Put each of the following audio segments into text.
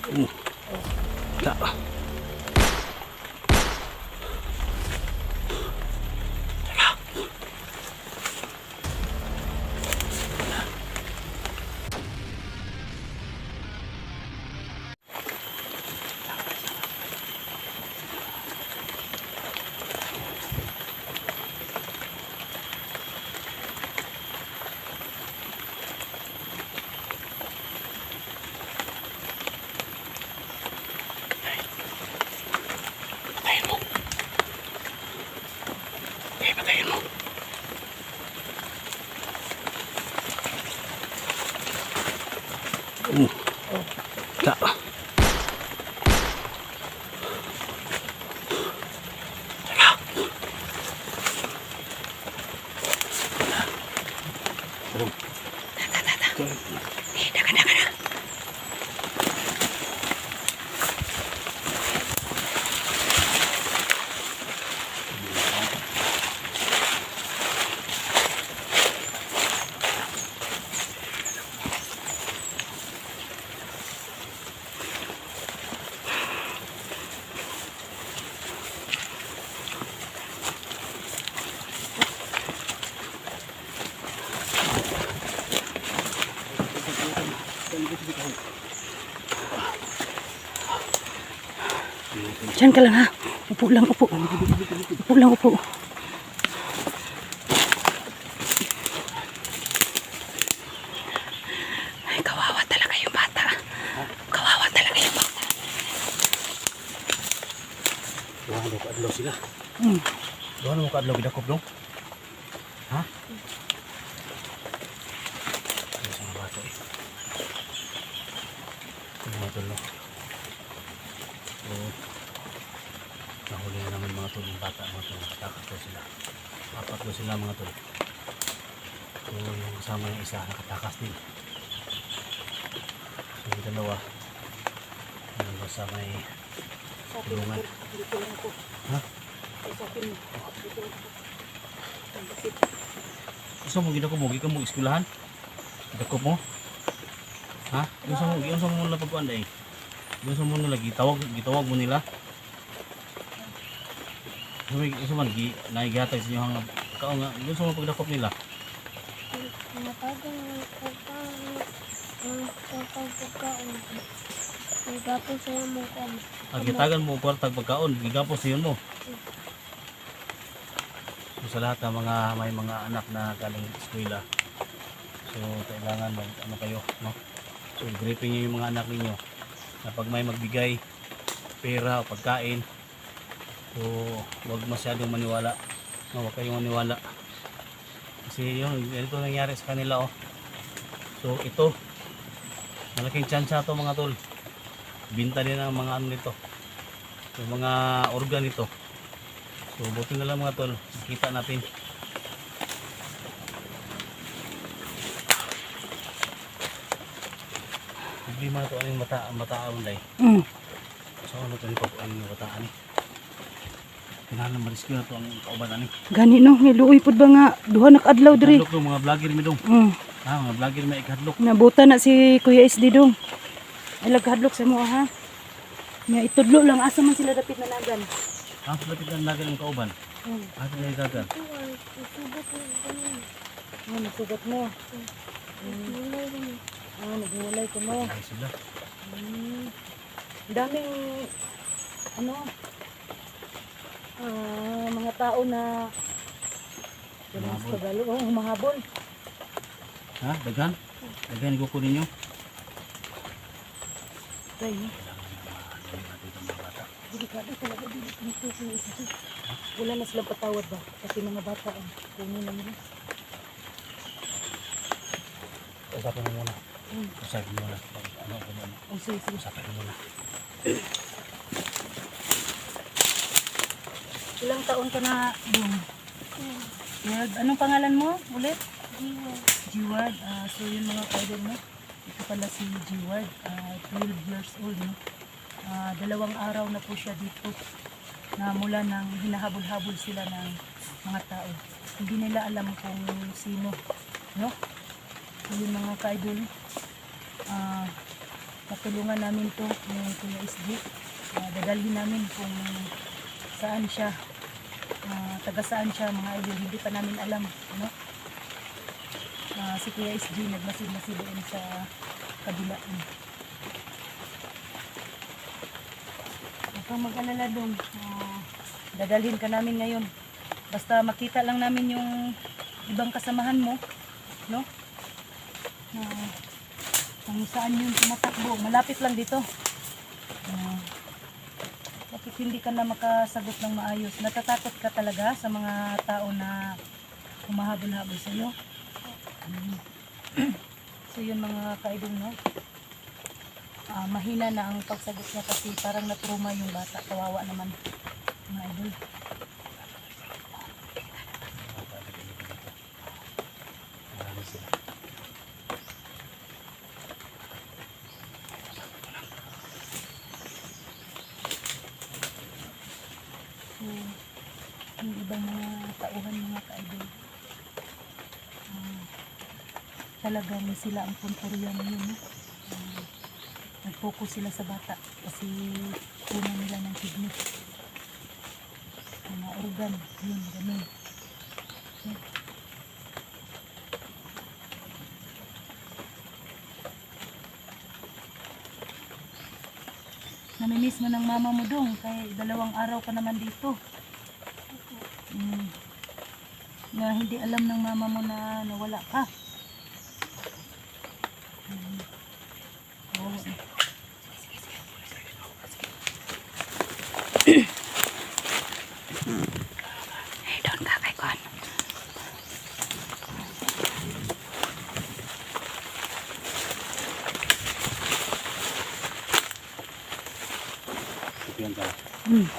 Tak. Patayin mo. Tak. Diyan ka lang ha. Upo lang, upo. Upo lang, upo. Ay, kawawa talaga yung bata. Kawawa talaga yung bata. Doon mo kaadlaw sila. Hmm. Doon mo kaadlaw bidakop dong. Ha? Ano sa mga bato eh. Ano mga tulo. So, nahuli na naman mga tulo ng bata. Mga tulo. Takot ko sila. Apat ko sila mga tulo. So, yung kasama yung isa nakatakas din. So, yung dalawa. Yung basta may tulungan. Dito lang ako. Ha? Sa akin mo. Dito lang ako. Gusto mo gina ko mo, gikan mo eskwelahan? Dakop mo? Ha? Gusto mo nila pagkuan dai. Gusto mo nila gitawag mo nila. Gusto man naigatag sa inyo hang kao nga. Gusto mo pagdakop nila. Gapos sa mo ko. Gitagan mo kwartag pagkaon, gigapos siyon mo. So, sa lahat ng may mga anak na galing eskwela. So kailangan ano kayo, no? So gripping niyo yung mga anak ninyo na pag may magbigay pera o pagkain, so huwag masyadong maniwala, no? Huwag kayong maniwala kasi yun, ito nangyari sa kanila oh. So ito malaking tsansa to mga tol, binta din ang mga ano nito, yung mga organ nito. So buti na lang mga tol, kita natin. Problema ito ang mataan day. So ano ito ang mataan ni? Kailangan mariski na ito ang kauban ani. Gani no, niluoy pud ba nga duha nakadlaw diri. Hadlok mga vlogger mi dong. Ha, mga vlogger may ikadlok. Nabuta na si Kuya SD dong. Ay laghadlok sa mo ha. Nya itudlo lang asa man sila dapit na nagan. Ha, lapit na nagan ang kauban. Asa na itagan? Nasugat mo. Naghiwalay ko mo. Ay sila. Daming ano mga tao na humahabol. Ha, daghan? Daghan ikukunin nyo? Dahil delikado talaga dito sa isa. Wala na silang patawad ba? Kasi mga bata ang kunin na nila. Usapin mo muna. Usapin mo muna. Ano ko muna. Sige. Usapin mo muna. Ilang taon ka na doon? Anong pangalan mo ulit? G-Ward. So yun mga kaidol mo. Ito pala si G-Ward. 12 years old. No? 2 araw na po siya dito. Na mula nang hinahabol-habol sila ng mga tao. Hindi nila alam kung sino. No? So yun mga kaidol. matulungan namin to yung Kuya SD. Dadalhin namin kung saan siya, taga saan siya mga idol, hindi pa namin alam, ano? Si Kuya SD nagmasid-masid doon sa kabila. Huwag kang mag-alala doon. Dadalhin ka namin ngayon. Basta makita lang namin yung ibang kasamahan mo, no? Kung saan yung tumatakbo. Malapit lang dito. Bakit hindi ka na makasagot ng maayos? Natatakot ka talaga sa mga tao na humahabol-habol sa iyo? So yun mga kaidol, no? Mahina na ang pagsagot niya kasi parang natruma yung bata. Kawawa naman mga idol. Marami sila. So, yung ibang mga tauhan mga kaidol, talagang sila ang puntoriyan yun, no? Nag-focus sila sa bata kasi kunan nila ng kidney, mga organ, yun, ganun. Okay. Namimiss mo ng mama mo dong, kaya 2 araw ka naman dito. Na hindi alam ng mama mo na nawala ka. Oo. Doon ka kay Kwan. Yan ka. Hmm.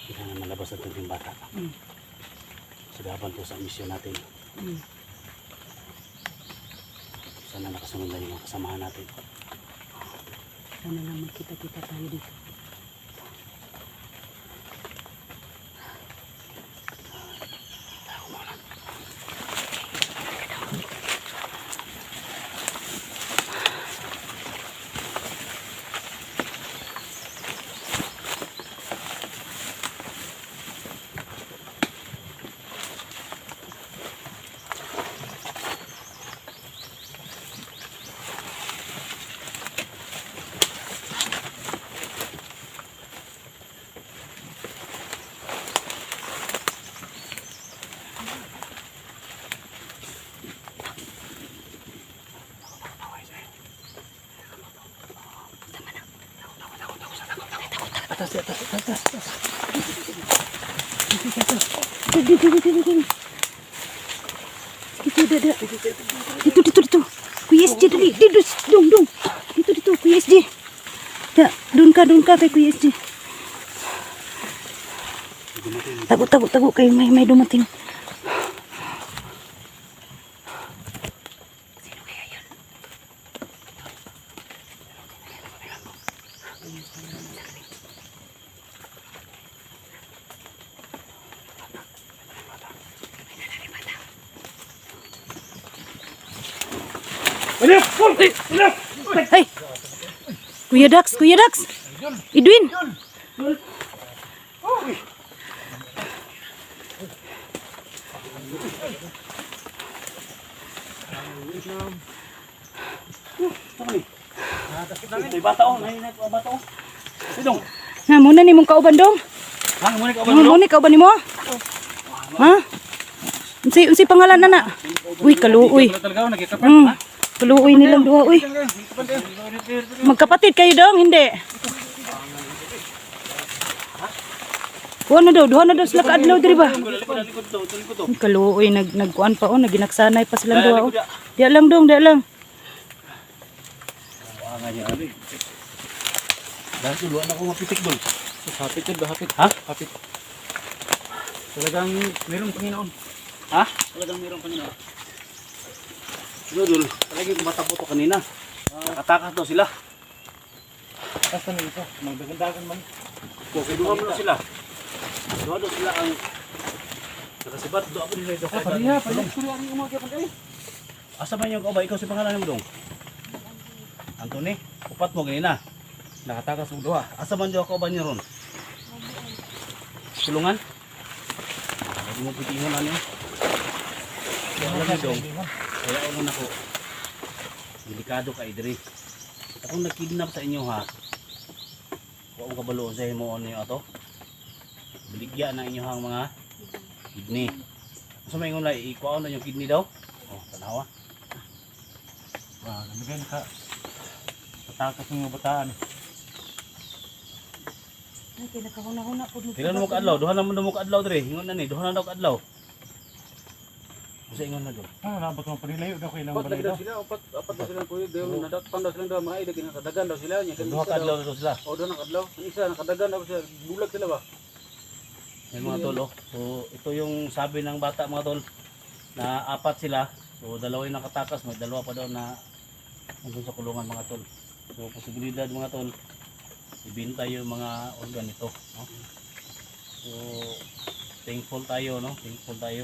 Kailangan malabas natin yung bata. Sagapan po sa misyon natin. Sana nakasunod na yung mga kasamahan natin. Sana lang magkita-kita tayo dito. Atas. Dito. Kuya SJ dali. Dong. Dito, Kuya SJ. Doon ka kay Kuya SJ. Tago kayo, may dumating. Sino kaya yun? Hey! Kuya Dax! Edwin! May bata oh, may bata oh. Sidong. Na muna ni mong kauban dong. Muna ka ba? Muna kauban nimo? Ha? Unsi pangalan na? Uy, kaluoy. Talaga nagkakapat. Kaluoy nilang duha, uy. Magkapatid kayo dong, hindi. Duha na daw sila kaadlaw diri ba? Kaluoy nagkuan pa naginaksanay pa silang duha. Dia lang dong. Dahil tuluan ako mapitik dol. Hapit yun ba? Hapit. Ha? Hapit. Talagang mayroong Panginoon. Ha? Talagang mayroong Panginoon. Dol, talagang kumatapo to kanina. Nakatakas daw sila. Basta na ito. Magdagandagan man. Okay, duha mo na sila. Duha daw sila ang Nakasibat, doon ako nila ito. Pariha, ang umaga pa kayo. Asa man yung kauban? Ikaw si pangalan mo dong? Anthony, upat mo ganina. Nakatakas mo doha. Asa man yung kauban niyo ron? Tulungan? Hindi mo pitingon ano. Kaya alam niyo dong, kaya ungon ako. Delikado ka idri. Akong nagkidnap sa inyo ha. Huwag mo kabaloon sa imo ano yung ato. Baligya na inyong mga kidney. Asa may ingon lang, ikuha na yung kidney daw. Oh, tanawa. Namigan ka. Patakas ng mga bataan. Ay, kinakahuna-huna po. Tingnan mo kaadlaw, duha na mo kaadlaw dire. Ingon na ni, duha na daw kaadlaw. Usa ingon na do. Nabot mo panilayo daw kayo ng Apat lagi daw balay sila, apat daw sila kuya, daw nadatpan daw sila daw mga ida kinakadagan daw sila nya Duha kaadlaw daw sila. O daw nakadlaw. Ang isa nakadagan daw siya, bulag sila ba? Yan mga tol, oh. So ito yung sabi ng bata mga tol na apat sila. So dalawa yung nakatakas, may dalawa pa daw na nandun sa kulungan mga tol. So posibilidad mga tol, ibinta yung mga organ nito, no? So thankful tayo, no? Thankful tayo.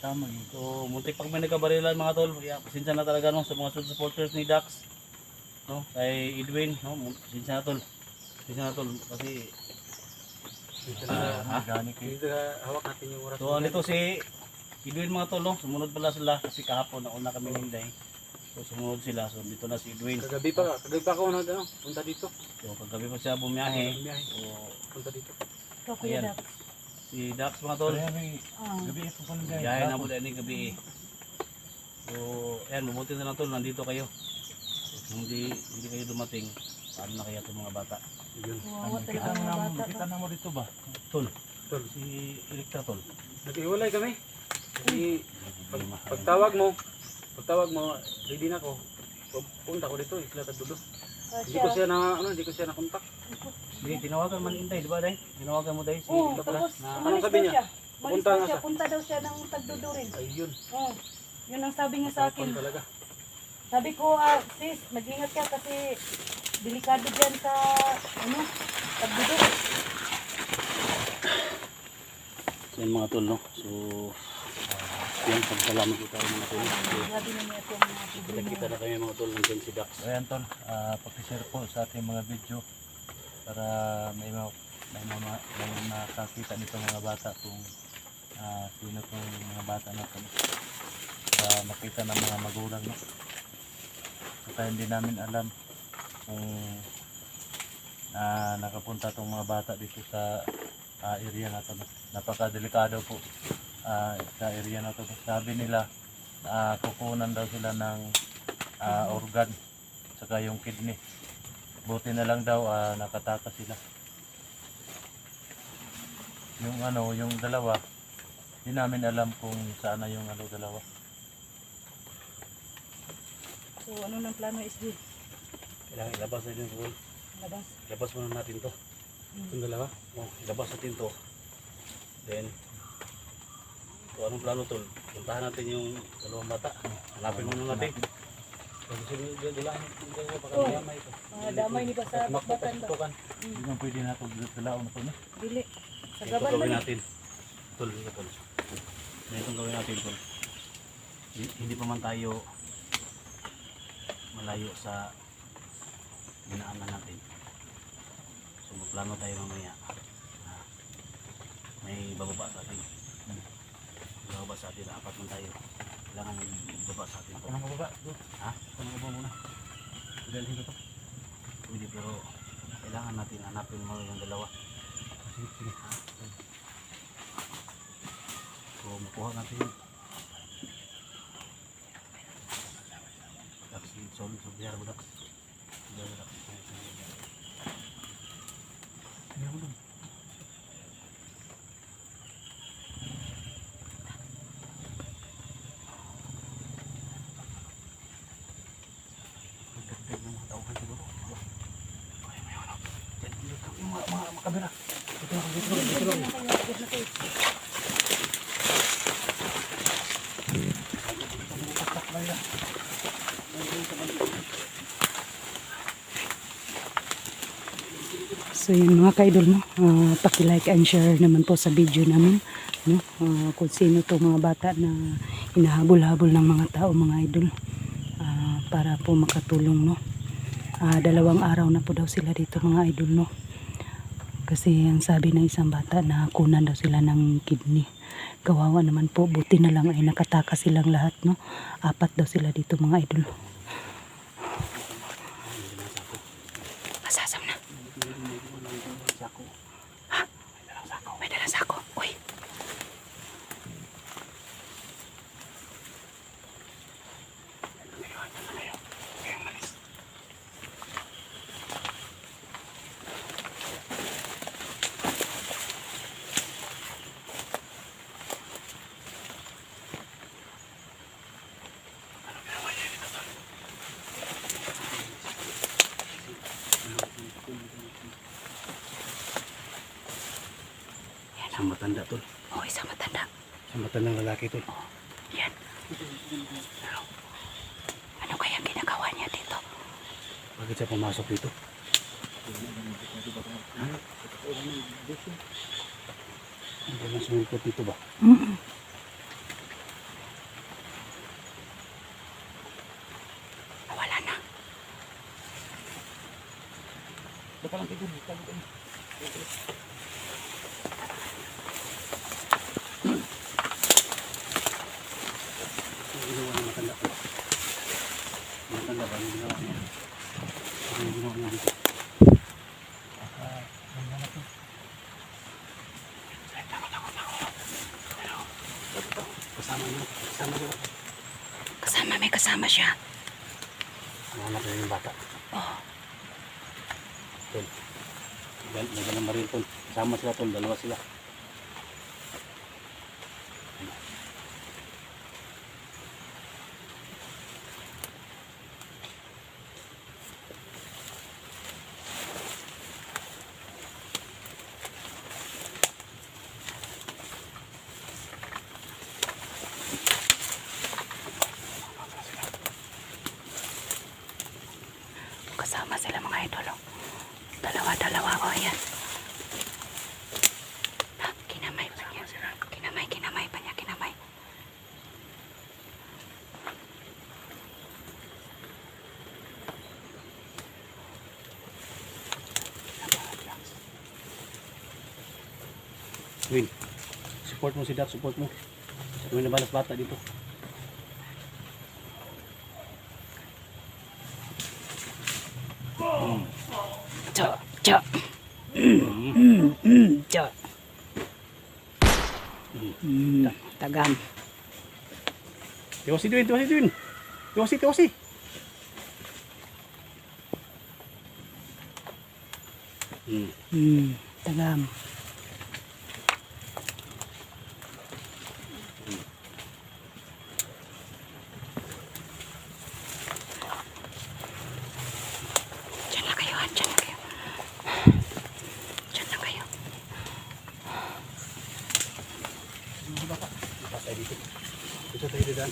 Tama yun. So muntik pag may nagkabarilan mga tol, yeah, pasensya na talaga no sa mga supporters ni Dax, no? Kay Edwin, no? Pasensya na tol. Pasensya na tol kasi Gani kayo. Dito hawak natin yung oras. so ano ito si Edwin mga tol, no? Sumunod pala sila kasi kahapon nauna kami hinday. So sumunod sila, so dito na si Edwin. Kagabi pa ako na ano, punta dito. So kagabi pa siya bumiyahe. Biyahe, So punta dito. Ito, Kuya Ayan. Dax. si Dax mga tol, Ah. Gabi ito pa nang biyahe na mo din yung gabi. So ayan, mabuti na lang tol, nandito kayo. Kung hindi kayo dumating, paano na kaya itong mga bata? Yun. Kawawa talaga ang mga bata. Kita na mo dito ba? Tol, Tol, si Elektra tol. nag-iwalay kami. Kasi pagtawag mo, ready na ako. Punta ko dito, Isla Tagdudo. Hindi ko siya na hindi ko siya na kontak. Hindi, tinawagan man intay, di ba day? Tinawagan mo day si Oo, Elektra tapos na anong umalis sabi daw niya? siya. Umalis Punta daw nga siya, siya. punta daw siya ng Tagdudurin. Ayun. Oo. Yun ang sabi niya sa akin. Tapon talaga. Sabi ko, sis, mag-ingat ka kasi delikado dyan sa, Tagdudurin. So yun mga tol, no? So yan, pagsalamat ko tayo mga tol. So, Grabe na niya itong mga problema. nakita na kami mga tol, nandiyan si Dax. Ayan tol, pakishare po sa ating mga video para may makakita nito mga bata kung sino itong mga bata natin para makita ng mga magulang no? Kaya hindi namin alam kung nakapunta itong mga bata dito sa area na ito. Napakadelikado po sa area na ito. Sabi nila kukunan daw sila ng organ saka yung kidney. Buti na lang daw nakatakas sila. Yung dalawa, hindi namin alam kung saan na yung dalawa. So, ano ng plano is this? Kailangan ilabas natin ito. Labas. Ilabas muna natin to. Itong dalawa. Oh, ilabas natin to. Then, kung anong plano tol, puntahan natin yung dalawang bata. Hanapin muna natin. Kasi dilaan yung baka Oh. damay ito. Mga damay ni ba sa bakbatan ba? Hindi naman pwede na ito dalaon na ito no? Dili. Sa Ito gaban gawin man. natin. Tol, ito tol. Itong gawin natin tol. Hindi pa man tayo malayo sa dinaanan natin. So magplano tayo mamaya. May bababa sa atin. Bababa sa atin, apat man tayo. Kailangan bababa sa atin. Ano nga ba? Ha? Ano nga ba muna? Dalhin ko to. Pwede pero kailangan natin hanapin mo yung dalawa. Sige, sige. So makuha natin yun. Dax, so biyar mo Dax. Biyar mo Dax. Ano mo doon? Pagdating ng mga tauhan siguro. Ay, may hanap. Diyan, yung mga kamera. Dito lang, dito lang, dito lang. So yun mga ka-idol mo, paki-like and share naman po sa video namin no? Kung sino to mga bata na hinahabol-habol ng mga tao, mga idol, para po makatulong, no? 2 araw na po daw sila dito, mga idol, no? Kasi ang sabi ng isang bata na kunan daw sila ng kidney. Kawawa naman po, buti na lang ay nakatakas silang lahat, no? 4 daw sila dito, mga idol. Masasam na. Ha? May dalang sako. Uy. Isang matanda tol. Oh, isang matanda. Isang matandang lalaki tol. Yan. Ano kaya ginagawa niya dito? Bakit siya pumasok dito? Hindi na sumilpot dito ba? Nawala na. Ang ginawa ng matanda ko. Matanda ba? Ang ginawa niya. Ang ginawa niya dito. Kasama niyo. Kasama niyo. May kasama siya. Nahanap na yung bata. Oh. Tol. May ganang maril tol. Kasama sila tol. 2 sila. Kasama sila, mga idol. Oh. Dalawa. Oh, yan. Kinamay pa niya. Kinamay pa niya. Kinamay. Win. Support mo si Dak. Support mo. May nabalas bata dito. Cha. Cha. Tagam. Tiwasi Dwin. Tiwasi. Tagam. Diyan lang kayo. Patay dito. Dito tayo dito.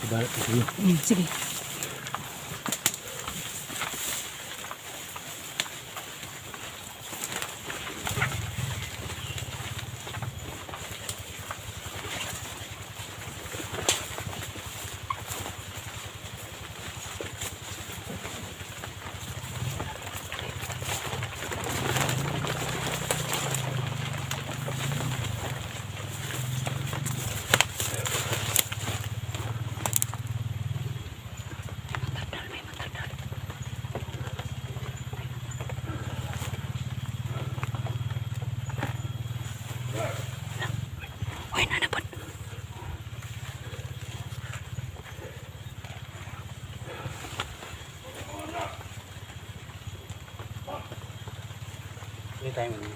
Ibarat ko sa'yo. Sige. Uy, nanapon. Ini tayo mo.